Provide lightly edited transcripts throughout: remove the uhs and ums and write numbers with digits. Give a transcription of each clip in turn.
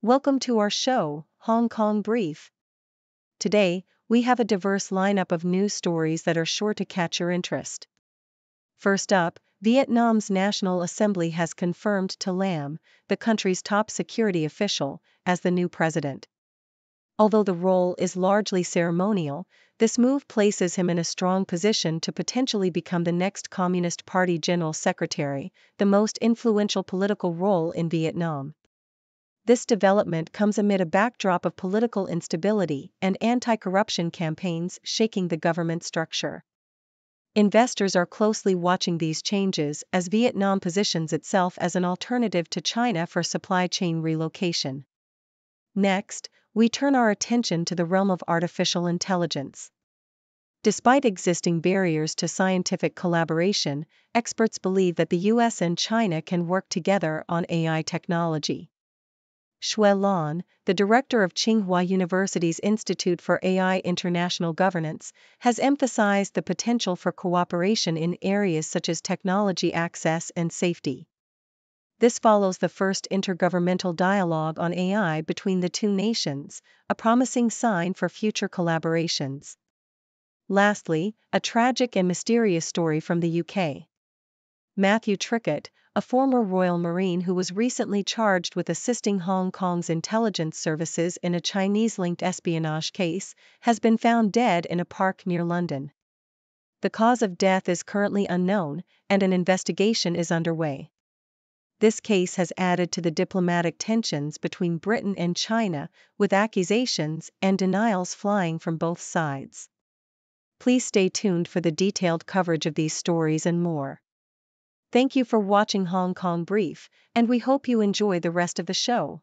Welcome to our show, Hong Kong Brief. Today, we have a diverse lineup of news stories that are sure to catch your interest. First up, Vietnam's National Assembly has confirmed To Lam, the country's top security official, as the new president. Although the role is largely ceremonial, this move places him in a strong position to potentially become the next Communist Party General Secretary, the most influential political role in Vietnam. This development comes amid a backdrop of political instability and anti-corruption campaigns shaking the government structure. Investors are closely watching these changes as Vietnam positions itself as an alternative to China for supply chain relocation. Next, we turn our attention to the realm of artificial intelligence. Despite existing barriers to scientific collaboration, experts believe that the US and China can work together on AI technology. Shui Lan, the director of Tsinghua University's Institute for AI International Governance, has emphasized the potential for cooperation in areas such as technology access and safety. This follows the first intergovernmental dialogue on AI between the two nations, a promising sign for future collaborations. Lastly, a tragic and mysterious story from the UK. Matthew Trickett, a former Royal Marine who was recently charged with assisting Hong Kong's intelligence services in a Chinese-linked espionage case, has been found dead in a park near London. The cause of death is currently unknown, and an investigation is underway. This case has added to the diplomatic tensions between Britain and China, with accusations and denials flying from both sides. Please stay tuned for the detailed coverage of these stories and more. Thank you for watching Hong Kong Brief, and we hope you enjoy the rest of the show.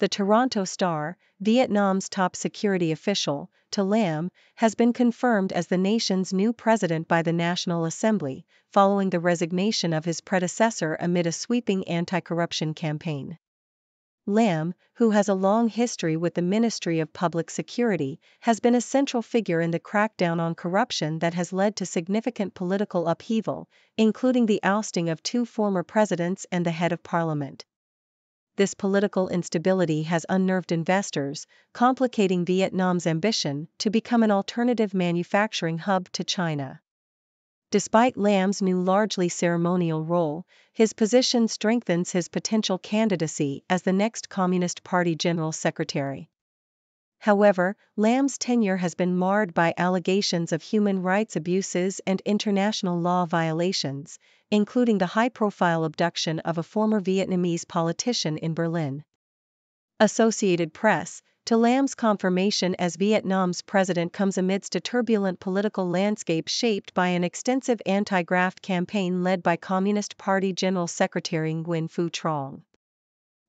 The Toronto Star, Vietnam's top security official, To Lam, has been confirmed as the nation's new president by the National Assembly, following the resignation of his predecessor amid a sweeping anti-corruption campaign. Lam, who has a long history with the Ministry of Public Security, has been a central figure in the crackdown on corruption that has led to significant political upheaval, including the ousting of two former presidents and the head of parliament. This political instability has unnerved investors, complicating Vietnam's ambition to become an alternative manufacturing hub to China. Despite Lam's new largely ceremonial role, his position strengthens his potential candidacy as the next Communist Party General Secretary. However, Lam's tenure has been marred by allegations of human rights abuses and international law violations, including the high-profile abduction of a former Vietnamese politician in Berlin. Associated Press, To Lam's confirmation as Vietnam's president comes amidst a turbulent political landscape shaped by an extensive anti-graft campaign led by Communist Party General Secretary Nguyen Phu Trong.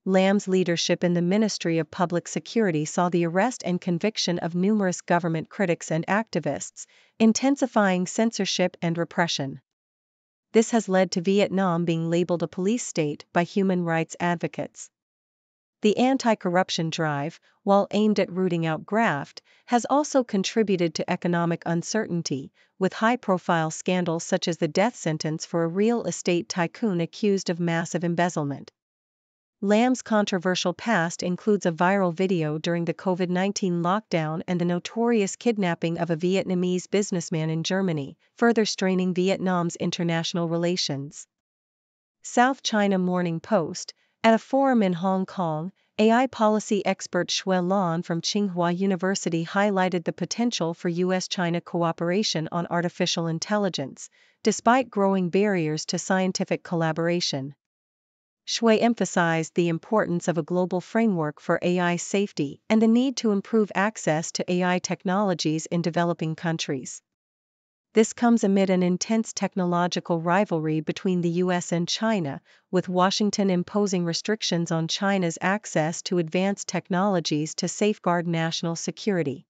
Lam's leadership in the Ministry of Public Security saw the arrest and conviction of numerous government critics and activists, intensifying censorship and repression. This has led to Vietnam being labeled a police state by human rights advocates. The anti-corruption drive, while aimed at rooting out graft, has also contributed to economic uncertainty, with high-profile scandals such as the death sentence for a real estate tycoon accused of massive embezzlement. Lam's controversial past includes a viral video during the COVID-19 lockdown and the notorious kidnapping of a Vietnamese businessman in Germany, further straining Vietnam's international relations. South China Morning Post, at a forum in Hong Kong, AI policy expert Shui Lan from Tsinghua University highlighted the potential for US-China cooperation on artificial intelligence, despite growing barriers to scientific collaboration. Shui emphasized the importance of a global framework for AI safety and the need to improve access to AI technologies in developing countries. This comes amid an intense technological rivalry between the US and China, with Washington imposing restrictions on China's access to advanced technologies to safeguard national security.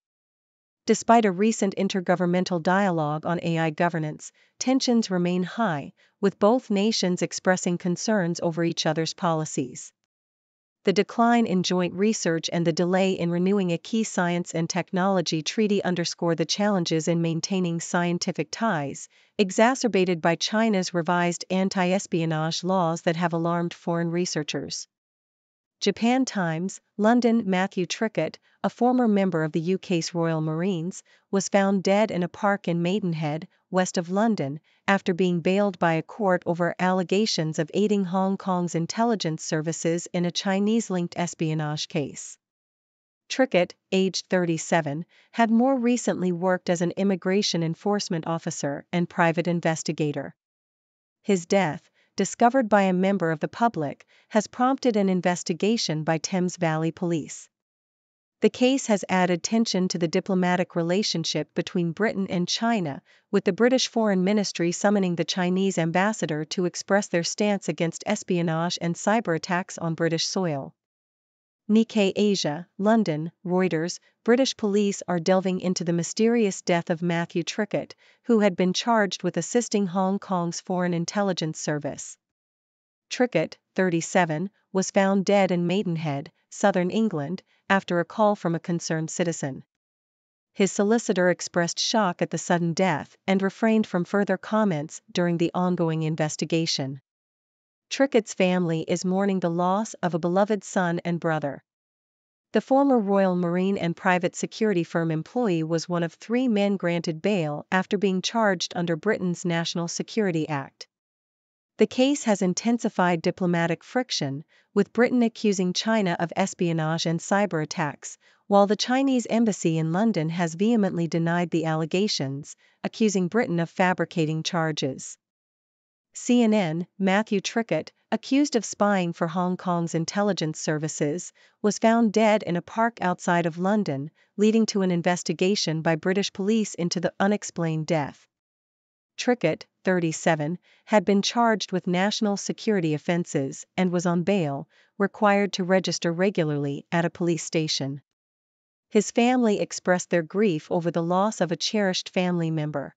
Despite a recent intergovernmental dialogue on AI governance, tensions remain high, with both nations expressing concerns over each other's policies. The decline in joint research and the delay in renewing a key science and technology treaty underscore the challenges in maintaining scientific ties, exacerbated by China's revised anti-espionage laws that have alarmed foreign researchers. Japan Times, London. Matthew Trickett, a former member of the UK's Royal Marines, was found dead in a park in Maidenhead, west of London, after being bailed by a court over allegations of aiding Hong Kong's intelligence services in a Chinese-linked espionage case. Trickett, aged 37, had more recently worked as an immigration enforcement officer and private investigator. His death, discovered by a member of the public, has prompted an investigation by Thames Valley Police. The case has added tension to the diplomatic relationship between Britain and China, with the British Foreign Ministry summoning the Chinese ambassador to express their stance against espionage and cyber attacks on British soil. Nikkei Asia, London, Reuters. British police are delving into the mysterious death of Matthew Trickett, who had been charged with assisting Hong Kong's Foreign Intelligence Service. Trickett, 37, was found dead in Maidenhead, southern England, after a call from a concerned citizen. His solicitor expressed shock at the sudden death and refrained from further comments during the ongoing investigation. Trickett's family is mourning the loss of a beloved son and brother. The former Royal Marine and private security firm employee was one of 3 men granted bail after being charged under Britain's National Security Act. The case has intensified diplomatic friction, with Britain accusing China of espionage and cyber attacks, while the Chinese embassy in London has vehemently denied the allegations, accusing Britain of fabricating charges. CNN, Matthew Trickett, accused of spying for Hong Kong's intelligence services, was found dead in a park outside of London, leading to an investigation by British police into the unexplained death. Trickett, 37, had been charged with national security offences and was on bail, required to register regularly at a police station. His family expressed their grief over the loss of a cherished family member.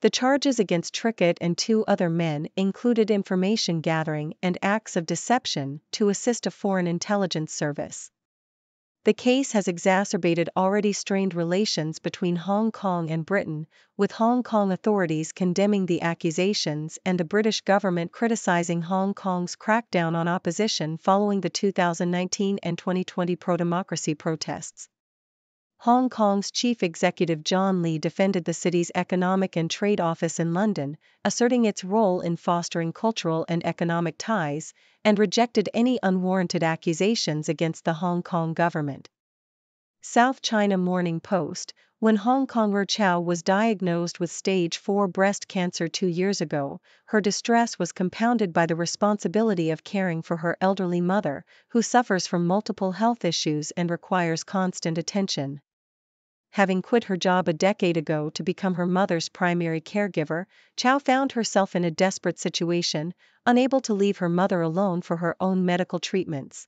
The charges against Trickett and 2 other men included information gathering and acts of deception to assist a foreign intelligence service. The case has exacerbated already strained relations between Hong Kong and Britain, with Hong Kong authorities condemning the accusations and the British government criticizing Hong Kong's crackdown on opposition following the 2019 and 2020 pro-democracy protests. Hong Kong's chief executive John Lee defended the city's Economic and Trade Office in London, asserting its role in fostering cultural and economic ties, and rejected any unwarranted accusations against the Hong Kong government. South China Morning Post, when Hong Konger Chow was diagnosed with stage 4 breast cancer 2 years ago, her distress was compounded by the responsibility of caring for her elderly mother, who suffers from multiple health issues and requires constant attention. Having quit her job a decade ago to become her mother's primary caregiver, Chow found herself in a desperate situation, unable to leave her mother alone for her own medical treatments.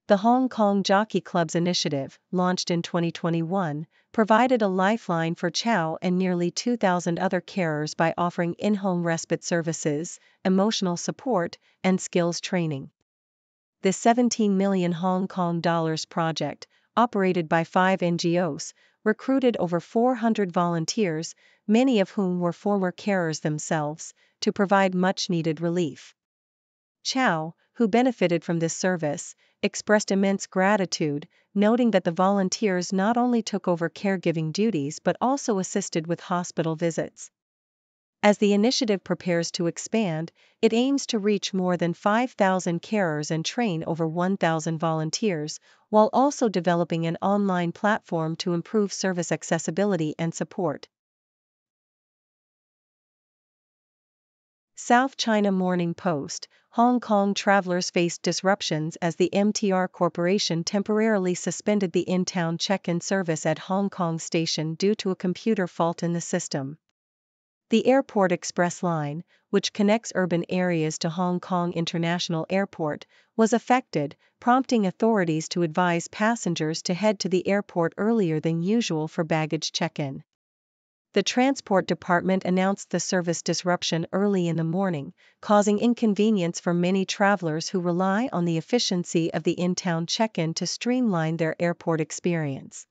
The Hong Kong Jockey Club's initiative, launched in 2021, provided a lifeline for Chow and nearly 2,000 other carers by offering in-home respite services, emotional support, and skills training. This 17 million Hong Kong dollars project, operated by 5 NGOs, recruited over 400 volunteers, many of whom were former carers themselves, to provide much-needed relief. Chow, who benefited from this service, expressed immense gratitude, noting that the volunteers not only took over caregiving duties but also assisted with hospital visits. As the initiative prepares to expand, it aims to reach more than 5,000 carers and train over 1,000 volunteers, while also developing an online platform to improve service accessibility and support. South China Morning Post, Hong Kong travelers faced disruptions as the MTR Corporation temporarily suspended the in-town check-in service at Hong Kong Station due to a computer fault in the system. The Airport Express line, which connects urban areas to Hong Kong International Airport, was affected, prompting authorities to advise passengers to head to the airport earlier than usual for baggage check-in. The Transport Department announced the service disruption early in the morning, causing inconvenience for many travelers who rely on the efficiency of the in-town check-in to streamline their airport experience.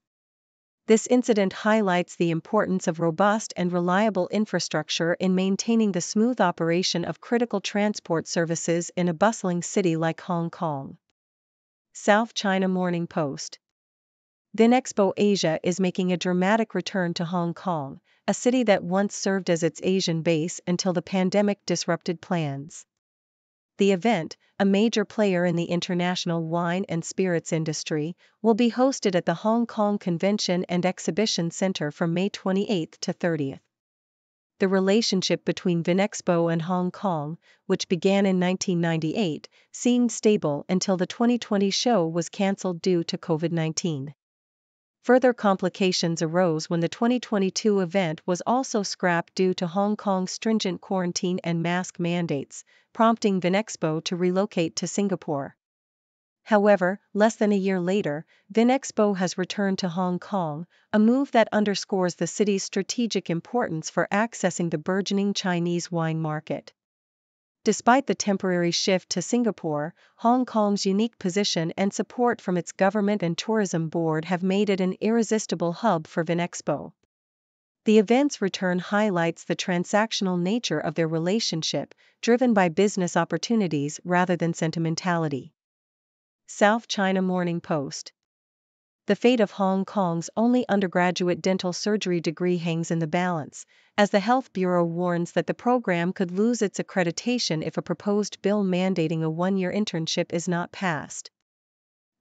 This incident highlights the importance of robust and reliable infrastructure in maintaining the smooth operation of critical transport services in a bustling city like Hong Kong. South China Morning Post. Vinexpo Asia is making a dramatic return to Hong Kong, a city that once served as its Asian base until the pandemic disrupted plans. The event, a major player in the international wine and spirits industry, will be hosted at the Hong Kong Convention and Exhibition Center from May 28 to 30. The relationship between Vinexpo and Hong Kong, which began in 1998, seemed stable until the 2020 show was cancelled due to COVID-19. Further complications arose when the 2022 event was also scrapped due to Hong Kong's stringent quarantine and mask mandates, prompting Vinexpo to relocate to Singapore. However, less than a year later, Vinexpo has returned to Hong Kong, a move that underscores the city's strategic importance for accessing the burgeoning Chinese wine market. Despite the temporary shift to Singapore, Hong Kong's unique position and support from its government and tourism board have made it an irresistible hub for Vinexpo. The event's return highlights the transactional nature of their relationship, driven by business opportunities rather than sentimentality. South China Morning Post. The fate of Hong Kong's only undergraduate dental surgery degree hangs in the balance, as the Health Bureau warns that the program could lose its accreditation if a proposed bill mandating a one-year internship is not passed.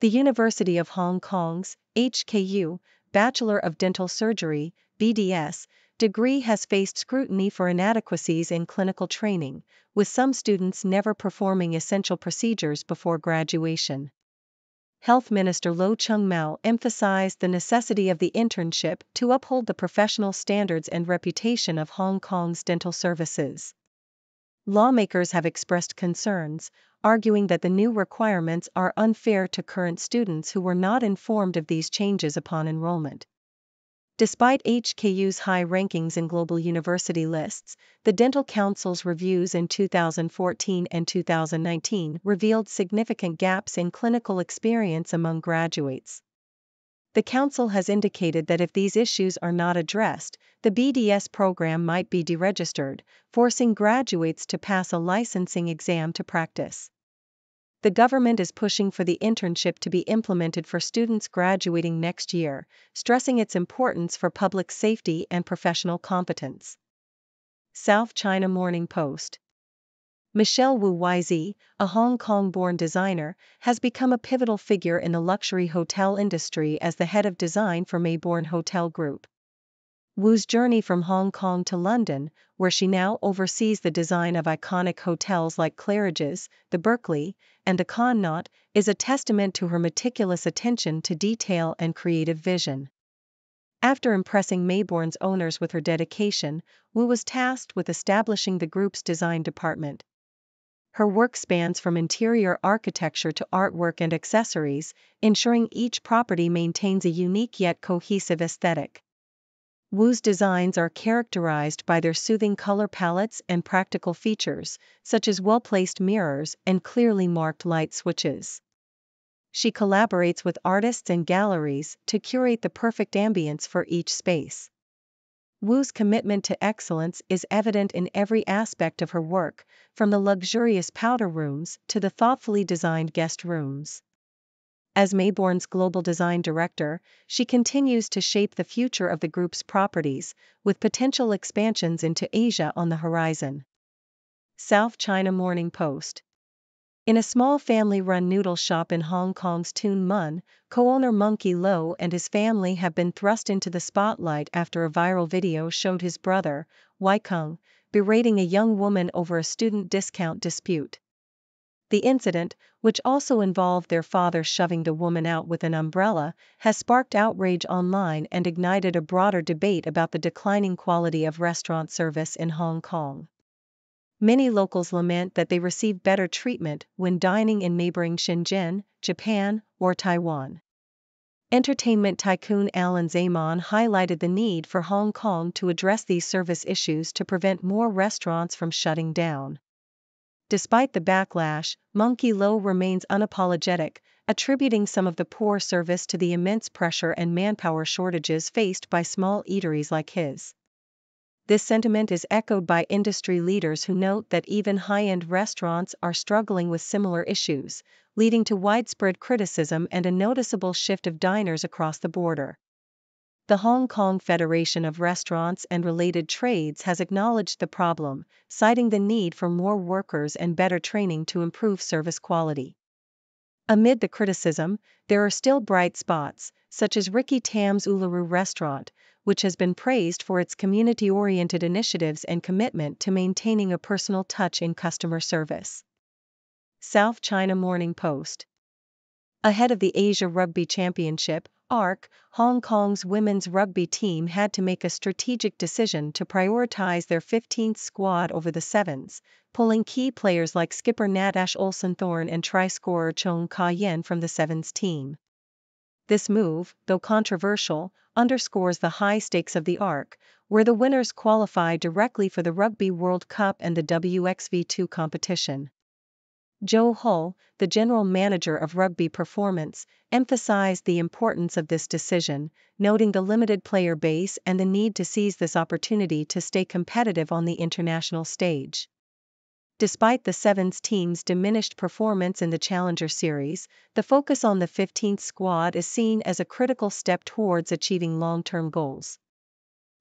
The University of Hong Kong's HKU Bachelor of Dental Surgery (BDS) degree has faced scrutiny for inadequacies in clinical training, with some students never performing essential procedures before graduation. Health Minister Lo Chung-mau emphasized the necessity of the internship to uphold the professional standards and reputation of Hong Kong's dental services. Lawmakers have expressed concerns, arguing that the new requirements are unfair to current students who were not informed of these changes upon enrollment. Despite HKU's high rankings in global university lists, the Dental Council's reviews in 2014 and 2019 revealed significant gaps in clinical experience among graduates. The Council has indicated that if these issues are not addressed, the BDS program might be deregistered, forcing graduates to pass a licensing exam to practice. The government is pushing for the internship to be implemented for students graduating next year, stressing its importance for public safety and professional competence. South China Morning Post. Michelle Wu YZ, a Hong Kong-born designer, has become a pivotal figure in the luxury hotel industry as the head of design for Mayborn Hotel Group. Wu's journey from Hong Kong to London, where she now oversees the design of iconic hotels like Claridge's, the Berkeley, and the Connaught, is a testament to her meticulous attention to detail and creative vision. After impressing Mayborn's owners with her dedication, Wu was tasked with establishing the group's design department. Her work spans from interior architecture to artwork and accessories, ensuring each property maintains a unique yet cohesive aesthetic. Wu's designs are characterized by their soothing color palettes and practical features, such as well-placed mirrors and clearly marked light switches. She collaborates with artists and galleries to curate the perfect ambience for each space. Wu's commitment to excellence is evident in every aspect of her work, from the luxurious powder rooms to the thoughtfully designed guest rooms. As Mayborn's global design director, she continues to shape the future of the group's properties, with potential expansions into Asia on the horizon. South China Morning Post. In a small family-run noodle shop in Hong Kong's Tuen Mun, co-owner Monkey Lo and his family have been thrust into the spotlight after a viral video showed his brother, Wai Kung, berating a young woman over a student discount dispute. The incident, which also involved their father shoving the woman out with an umbrella, has sparked outrage online and ignited a broader debate about the declining quality of restaurant service in Hong Kong. Many locals lament that they receive better treatment when dining in neighboring Shenzhen, Japan, or Taiwan. Entertainment tycoon Alan Zaman highlighted the need for Hong Kong to address these service issues to prevent more restaurants from shutting down. Despite the backlash, Monkey Lo remains unapologetic, attributing some of the poor service to the immense pressure and manpower shortages faced by small eateries like his. This sentiment is echoed by industry leaders who note that even high-end restaurants are struggling with similar issues, leading to widespread criticism and a noticeable shift of diners across the border. The Hong Kong Federation of Restaurants and Related Trades has acknowledged the problem, citing the need for more workers and better training to improve service quality. Amid the criticism, there are still bright spots, such as Ricky Tam's Uluru restaurant, which has been praised for its community-oriented initiatives and commitment to maintaining a personal touch in customer service. South China Morning Post. Ahead of the Asia Rugby Championship, ARC, Hong Kong's women's rugby team had to make a strategic decision to prioritize their 15th squad over the Sevens, pulling key players like skipper Natash Olsen-Thorne and try-scorer Chong Ka-yen from the Sevens team. This move, though controversial, underscores the high stakes of the ARC, where the winners qualify directly for the Rugby World Cup and the WXV2 competition. Joe Hull, the general manager of Rugby Performance, emphasized the importance of this decision, noting the limited player base and the need to seize this opportunity to stay competitive on the international stage. Despite the Sevens team's diminished performance in the Challenger Series, the focus on the 15th squad is seen as a critical step towards achieving long-term goals.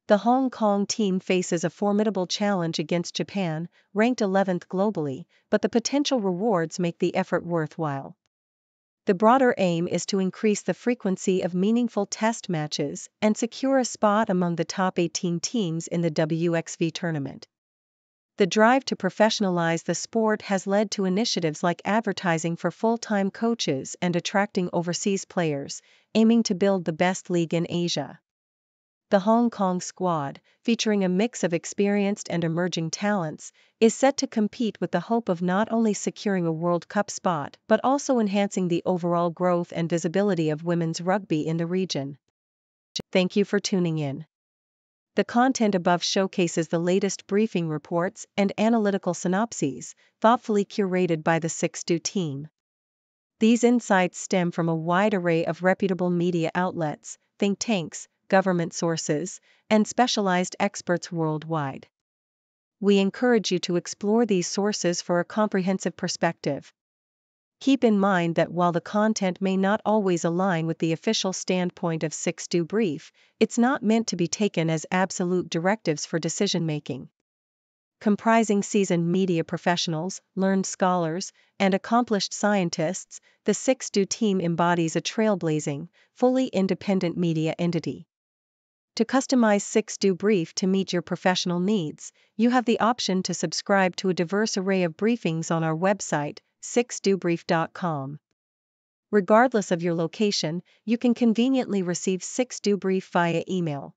The Hong Kong team faces a formidable challenge against Japan, ranked 11th globally, but the potential rewards make the effort worthwhile. The broader aim is to increase the frequency of meaningful test matches and secure a spot among the top 18 teams in the WXV tournament. The drive to professionalize the sport has led to initiatives like advertising for full-time coaches and attracting overseas players, aiming to build the best league in Asia. The Hong Kong squad, featuring a mix of experienced and emerging talents, is set to compete with the hope of not only securing a World Cup spot but also enhancing the overall growth and visibility of women's rugby in the region. Thank you for tuning in. The content above showcases the latest briefing reports and analytical synopses, thoughtfully curated by the 6Do team. These insights stem from a wide array of reputable media outlets, think tanks, government sources, and specialized experts worldwide. We encourage you to explore these sources for a comprehensive perspective. Keep in mind that while the content may not always align with the official standpoint of 6Do Brief, it's not meant to be taken as absolute directives for decision-making. Comprising seasoned media professionals, learned scholars, and accomplished scientists, the 6Do team embodies a trailblazing, fully independent media entity. To customize 6Do Brief to meet your professional needs, you have the option to subscribe to a diverse array of briefings on our website, 6dobrief.com. Regardless of your location, you can conveniently receive 6Do Brief via email.